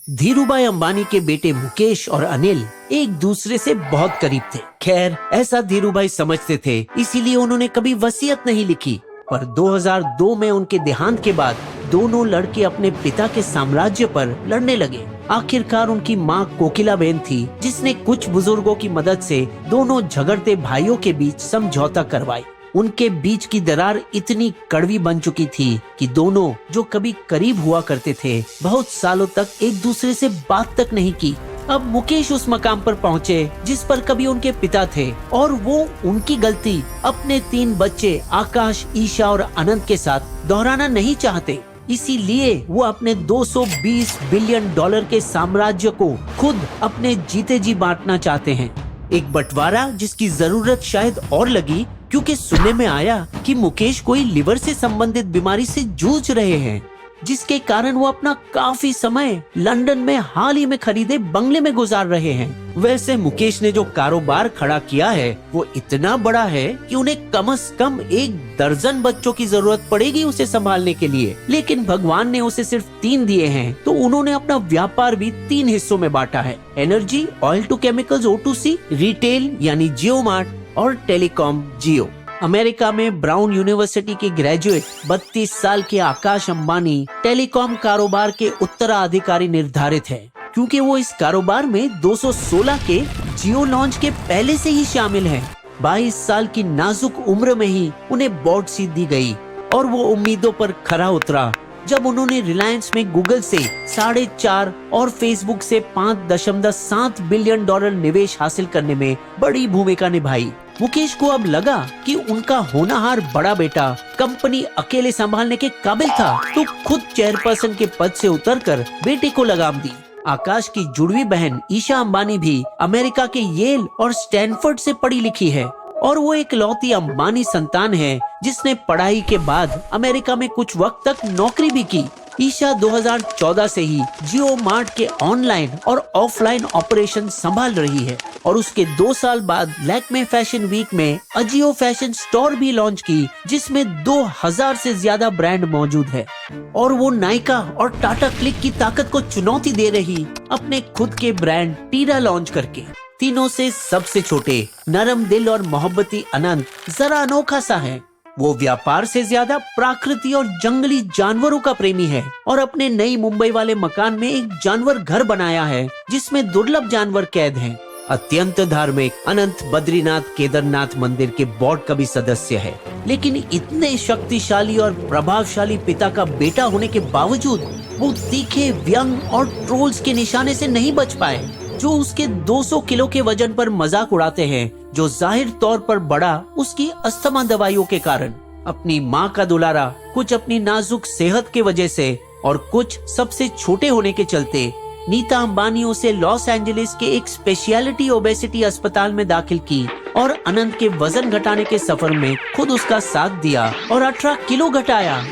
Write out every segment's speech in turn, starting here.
धीरूभाई अंबानी के बेटे मुकेश और अनिल एक दूसरे से बहुत करीब थे। खैर, ऐसा धीरूभाई समझते थे, इसीलिए उन्होंने कभी वसीयत नहीं लिखी। पर 2002 में उनके देहांत के बाद दोनों लड़के अपने पिता के साम्राज्य पर लड़ने लगे। आखिरकार उनकी माँ कोकिलाबेन थी जिसने कुछ बुजुर्गों की मदद से दोनों झगड़ते भाइयों के बीच समझौता करवाई। उनके बीच की दरार इतनी कड़वी बन चुकी थी कि दोनों, जो कभी करीब हुआ करते थे, बहुत सालों तक एक दूसरे से बात तक नहीं की। अब मुकेश उस मकाम पर पहुँचे जिस पर कभी उनके पिता थे, और वो उनकी गलती अपने 3 बच्चे आकाश, ईशा और अनंत के साथ दोहराना नहीं चाहते। इसीलिए वो अपने $220 बिलियन के साम्राज्य को खुद अपने जीते जी बांटना चाहते हैं। एक बंटवारा जिसकी जरूरत शायद और लगी क्योंकि सुनने में आया कि मुकेश कोई लिवर से संबंधित बीमारी से जूझ रहे हैं, जिसके कारण वो अपना काफी समय लंदन में हाल ही में खरीदे बंगले में गुजार रहे हैं। वैसे मुकेश ने जो कारोबार खड़ा किया है वो इतना बड़ा है कि उन्हें कम से कम 1 दर्जन बच्चों की जरूरत पड़ेगी उसे संभालने के लिए। लेकिन भगवान ने उसे सिर्फ 3 दिए हैं, तो उन्होंने अपना व्यापार भी 3 हिस्सों में बांटा है। Energy, oil to chemicals O2C, retail यानी जियो मार्ट और टेलीकॉम जियो। अमेरिका में ब्राउन यूनिवर्सिटी के ग्रेजुएट 32 साल के आकाश अंबानी टेलीकॉम कारोबार के उत्तराधिकारी निर्धारित है, क्योंकि वो इस कारोबार में 216 के जियो लॉन्च के पहले से ही शामिल हैं। 22 साल की नाजुक उम्र में ही उन्हें बोर्ड सीट दी गई और वो उम्मीदों पर खरा उतरा जब उन्होंने रिलायंस में गूगल से 4.5 और फेसबुक से $5.7 बिलियन निवेश हासिल करने में बड़ी भूमिका निभाई। मुकेश को अब लगा कि उनका होनहार बड़ा बेटा कंपनी अकेले संभालने के काबिल था, तो खुद चेयरपर्सन के पद से उतरकर बेटे को लगाम दी। आकाश की जुड़वी बहन ईशा अंबानी भी अमेरिका के येल और स्टैनफोर्ड से पढ़ी लिखी है और वो एक लौती अंबानी संतान है जिसने पढ़ाई के बाद अमेरिका में कुछ वक्त तक नौकरी भी की। ईशा 2014 से ही जियो मार्ट के ऑनलाइन और ऑफलाइन ऑपरेशन संभाल रही है और उसके 2 साल बाद लैक्मे फैशन वीक में अजियो फैशन स्टोर भी लॉन्च की, जिसमें 2000 से ज्यादा ब्रांड मौजूद है। और वो नायका और टाटा क्लिक की ताकत को चुनौती दे रही अपने खुद के ब्रांड टीरा लॉन्च करके। तीनों से सबसे छोटे, नरम दिल और मोहब्बती अनंत जरा अनोखा सा है। वो व्यापार से ज्यादा प्रकृति और जंगली जानवरों का प्रेमी है और अपने नई मुंबई वाले मकान में एक जानवर घर बनाया है जिसमें दुर्लभ जानवर कैद हैं। अत्यंत धार्मिक अनंत बद्रीनाथ केदारनाथ मंदिर के बोर्ड का भी सदस्य है, लेकिन इतने शक्तिशाली और प्रभावशाली पिता का बेटा होने के बावजूद वो तीखे, व्यंग और ट्रोल्स के निशाने से नहीं बच पाए, जो उसके 200 किलो के वजन पर मजाक उड़ाते हैं, जो जाहिर तौर पर बड़ा उसकी अस्थमा दवाइयों के कारण। अपनी माँ का दुलारा कुछ अपनी नाजुक सेहत के वजह से और कुछ सबसे छोटे होने के चलते नीता अंबानी उसे लॉस एंजलिस के एक स्पेशलिटी ओबेसिटी अस्पताल में दाखिल की और अनंत के वजन घटाने के सफर में खुद उसका साथ दिया और 18 किलो घटाया,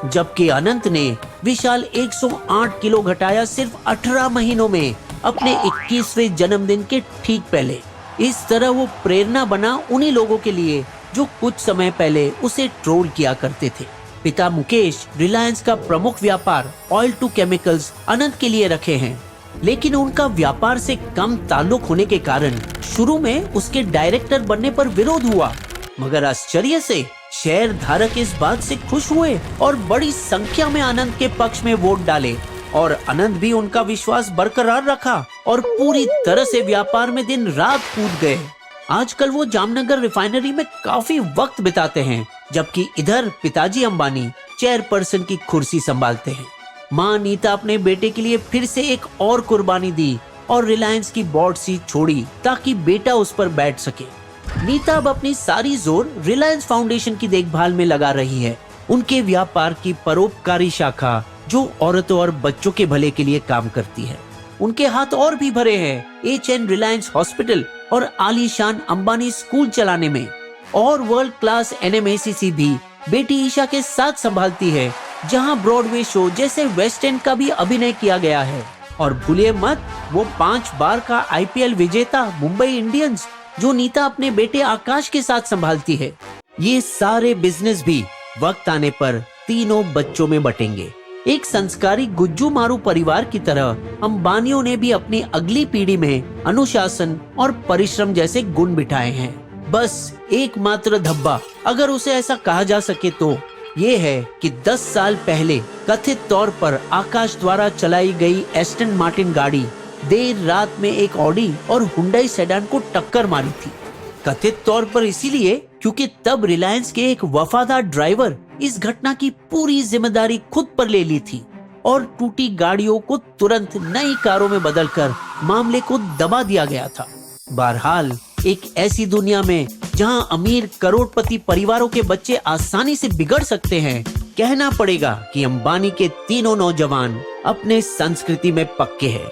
जबकि अनंत ने विशाल 108 किलो घटाया सिर्फ 18 महीनों में, अपने 21वें जन्मदिन के ठीक पहले। इस तरह वो प्रेरणा बना उन्हीं लोगों के लिए जो कुछ समय पहले उसे ट्रोल किया करते थे। पिता मुकेश रिलायंस का प्रमुख व्यापार ऑयल टू केमिकल्स अनंत के लिए रखे हैं, लेकिन उनका व्यापार से कम ताल्लुक होने के कारण शुरू में उसके डायरेक्टर बनने पर विरोध हुआ, मगर आश्चर्य से शेयर धारक इस बात से खुश हुए और बड़ी संख्या में अनंत के पक्ष में वोट डाले और अनंत भी उनका विश्वास बरकरार रखा और पूरी तरह से व्यापार में दिन रात कूद गए। आजकल वो जामनगर रिफाइनरी में काफी वक्त बिताते हैं, जबकि इधर पिताजी अंबानी चेयरपर्सन की कुर्सी संभालते हैं। माँ नीता अपने बेटे के लिए फिर से एक और कुर्बानी दी और रिलायंस की बोर्ड सीट छोड़ी ताकि बेटा उस पर बैठ सके। नीता अब अपनी सारी जोर रिलायंस फाउंडेशन की देखभाल में लगा रही है, उनके व्यापार की परोपकारी शाखा जो औरतों और बच्चों के भले के लिए काम करती है। उनके हाथ और भी भरे हैं HN रिलायंस हॉस्पिटल और आलीशान अंबानी स्कूल चलाने में, और वर्ल्ड क्लास NMACC भी बेटी ईशा के साथ संभालती है, जहां ब्रॉडवे शो जैसे वेस्ट एंड का भी अभिनय किया गया है। और भूलिए मत वो 5 बार का IPL विजेता मुंबई इंडियंस जो नीता अपने बेटे आकाश के साथ संभालती है। ये सारे बिजनेस भी वक्त आने पर तीनों बच्चों में बटेंगे। एक संस्कारी गुज्जू मारू परिवार की तरह अंबानियों ने भी अपनी अगली पीढ़ी में अनुशासन और परिश्रम जैसे गुण बिठाए हैं। बस एकमात्र धब्बा, अगर उसे ऐसा कहा जा सके तो ये है कि 10 साल पहले कथित तौर पर आकाश द्वारा चलाई गई एस्टन मार्टिन गाड़ी देर रात में एक ऑडी और हुंडई सेडान को टक्कर मारी थी। कथित तौर पर इसीलिए क्योंकि तब रिलायंस के एक वफादार ड्राइवर इस घटना की पूरी जिम्मेदारी खुद पर ले ली थी और टूटी गाड़ियों को तुरंत नई कारों में बदलकर मामले को दबा दिया गया था। बहरहाल एक ऐसी दुनिया में जहां अमीर करोड़पति परिवारों के बच्चे आसानी से बिगड़ सकते हैं, कहना पड़ेगा कि अंबानी के तीनों नौजवान अपने संस्कृति में पक्के हैं।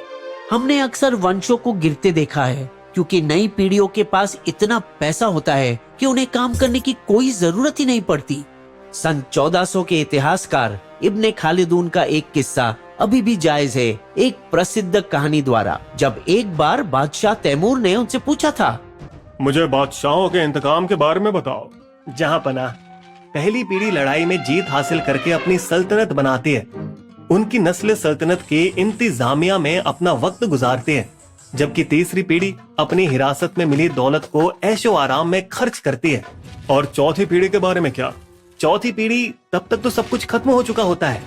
हमने अक्सर वंशों को गिरते देखा है क्योंकि नई पीढ़ियों के पास इतना पैसा होता है कि उन्हें काम करने की कोई जरूरत ही नहीं पड़ती। सन 1400 के इतिहासकार इब्ने खालिदून का एक किस्सा अभी भी जायज है, एक प्रसिद्ध कहानी द्वारा। जब एक बार बादशाह तैमूर ने उनसे पूछा था, मुझे बादशाहों के इंतकाम के बारे में बताओ। जहाँ पना पहली पीढ़ी लड़ाई में जीत हासिल करके अपनी सल्तनत बनाती है, उनकी नस्ल सल्तनत के इंतजामिया में अपना वक्त गुजारती है, जबकि तीसरी पीढ़ी अपनी हिरासत में मिली दौलत को ऐशो आराम में खर्च करती है। और चौथी पीढ़ी के बारे में क्या? चौथी पीढ़ी तब तक तो सब कुछ खत्म हो चुका होता है।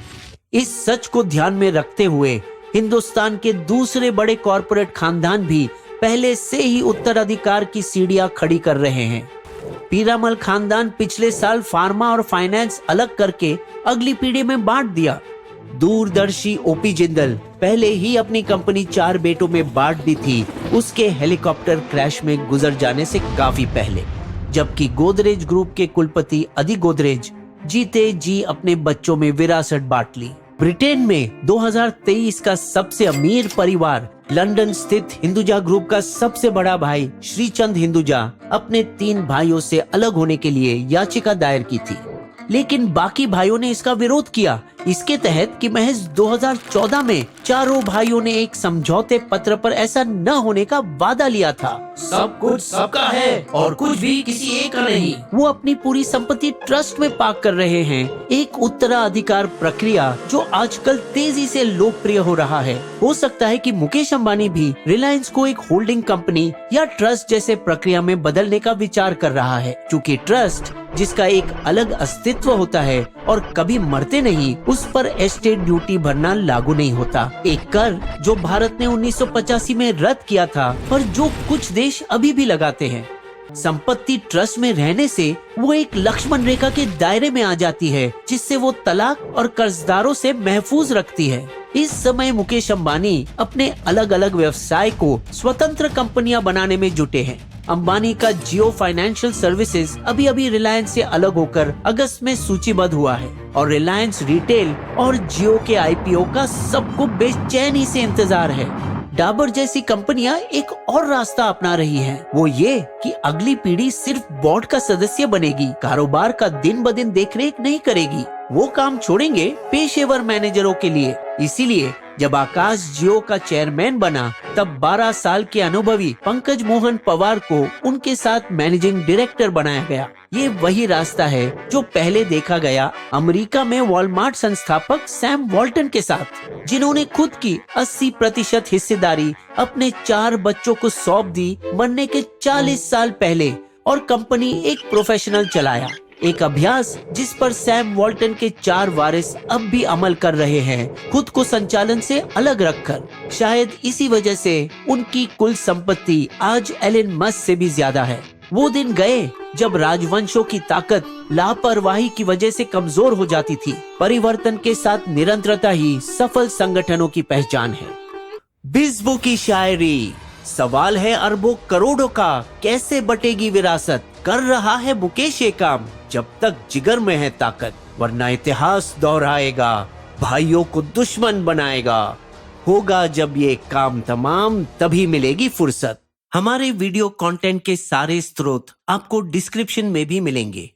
इस सच को ध्यान में रखते हुए हिंदुस्तान के दूसरे बड़े कॉरपोरेट खानदान भी पहले से ही उत्तराधिकार की सीढ़ियां खड़ी कर रहे हैं। पीरामल खानदान पिछले साल फार्मा और फाइनेंस अलग करके अगली पीढ़ी में बांट दिया। दूरदर्शी ओपी जिंदल पहले ही अपनी कंपनी 4 बेटों में बांट दी थी, उसके हेलीकॉप्टर क्रैश में गुजर जाने से काफी पहले। जबकि गोदरेज ग्रुप के कुलपति अदी गोदरेज जीते जी अपने बच्चों में विरासत बांट ली। ब्रिटेन में 2023 का सबसे अमीर परिवार लंदन स्थित हिंदुजा ग्रुप का सबसे बड़ा भाई श्रीचंद हिंदुजा अपने 3 भाइयों से अलग होने के लिए याचिका दायर की थी, लेकिन बाकी भाइयों ने इसका विरोध किया। इसके तहत कि महज 2014 में चारों भाइयों ने एक समझौते पत्र पर ऐसा न होने का वादा लिया था। सब कुछ सबका है और कुछ भी किसी एक का नहीं। वो अपनी पूरी संपत्ति ट्रस्ट में पार्क कर रहे हैं, एक उत्तराधिकार प्रक्रिया जो आजकल तेजी से लोकप्रिय हो रहा है। हो सकता है कि मुकेश अंबानी भी रिलायंस को एक होल्डिंग कंपनी या ट्रस्ट जैसे प्रक्रिया में बदलने का विचार कर रहा है, क्योंकि ट्रस्ट जिसका एक अलग अस्तित्व होता है और कभी मरते नहीं, उस पर एस्टेट ड्यूटी भरना लागू नहीं होता। एक कर जो भारत ने 1985 में रद्द किया था और जो कुछ देश अभी भी लगाते हैं। संपत्ति ट्रस्ट में रहने से वो एक लक्ष्मण रेखा के दायरे में आ जाती है, जिससे वो तलाक और कर्जदारों से महफूज रखती है। इस समय मुकेश अंबानी अपने अलग अलग व्यवसाय को स्वतंत्र कंपनियां बनाने में जुटे हैं। अंबानी का जियो फाइनेंशियल सर्विसेज अभी अभी रिलायंस से अलग होकर अगस्त में सूचीबद्ध हुआ है और रिलायंस रिटेल और जियो के आईपीओ का सबको बेचैनी से इंतजार है। डाबर जैसी कंपनियां एक और रास्ता अपना रही हैं। वो ये कि अगली पीढ़ी सिर्फ बोर्ड का सदस्य बनेगी, कारोबार का दिन ब दिन देखरेख नहीं करेगी। वो काम छोड़ेंगे पेशेवर मैनेजरों के लिए। इसीलिए जब आकाश जियो का चेयरमैन बना तब 12 साल के अनुभवी पंकज मोहन पवार को उनके साथ मैनेजिंग डायरेक्टर बनाया गया। ये वही रास्ता है जो पहले देखा गया अमेरिका में वॉलमार्ट संस्थापक सैम वॉल्टन के साथ, जिन्होंने खुद की 80% हिस्सेदारी अपने 4 बच्चों को सौंप दी मरने के 40 साल पहले और कंपनी एक प्रोफेशनल चलाया। एक अभ्यास जिस पर सैम वॉल्टन के 4 वारिस अब भी अमल कर रहे हैं, खुद को संचालन से अलग रखकर। शायद इसी वजह से उनकी कुल संपत्ति आज एलन मस्क से भी ज्यादा है। वो दिन गए जब राजवंशों की ताकत लापरवाही की वजह से कमजोर हो जाती थी। परिवर्तन के साथ निरंतरता ही सफल संगठनों की पहचान है। बिस्बो की शायरी, सवाल है अरबों करोड़ों का, कैसे बटेगी विरासत? कर रहा है मुकेश ये काम जब तक जिगर में है ताकत, वरना इतिहास दोहराएगा, भाइयों को दुश्मन बनाएगा। होगा जब ये काम तमाम, तभी मिलेगी फुर्सत। हमारे वीडियो कंटेंट के सारे स्रोत आपको डिस्क्रिप्शन में भी मिलेंगे।